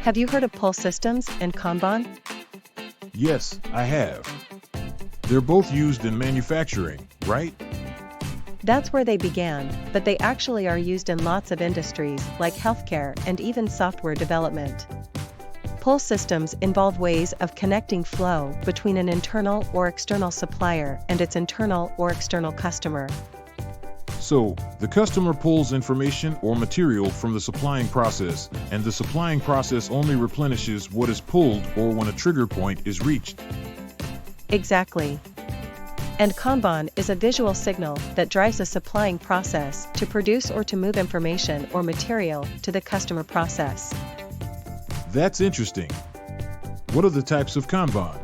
Have you heard of pull systems and Kanban? Yes, I have. They're both used in manufacturing, right? That's where they began, but they actually are used in lots of industries like healthcare and even software development. Pull systems involve ways of connecting flow between an internal or external supplier and its internal or external customer. So, the customer pulls information or material from the supplying process, and the supplying process only replenishes what is pulled or when a trigger point is reached. Exactly. And Kanban is a visual signal that drives a supplying process to produce or to move information or material to the customer process. That's interesting. What are the types of Kanban?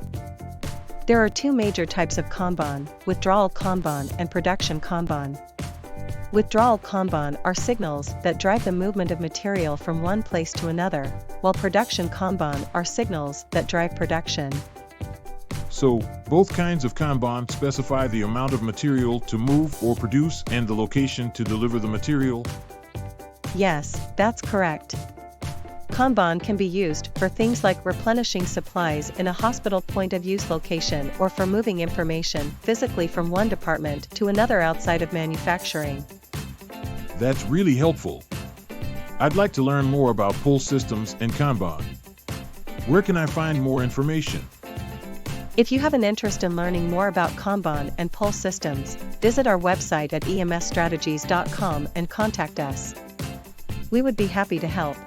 There are two major types of Kanban: withdrawal Kanban and production Kanban. Withdrawal Kanban are signals that drive the movement of material from one place to another, while production Kanban are signals that drive production. So, both kinds of Kanban specify the amount of material to move or produce and the location to deliver the material? Yes, that's correct. Kanban can be used for things like replenishing supplies in a hospital point-of-use location or for moving information physically from one department to another outside of manufacturing. That's really helpful. I'd like to learn more about pull systems and Kanban. Where can I find more information? If you have an interest in learning more about Kanban and pull systems, visit our website at emsstrategies.com and contact us. We would be happy to help.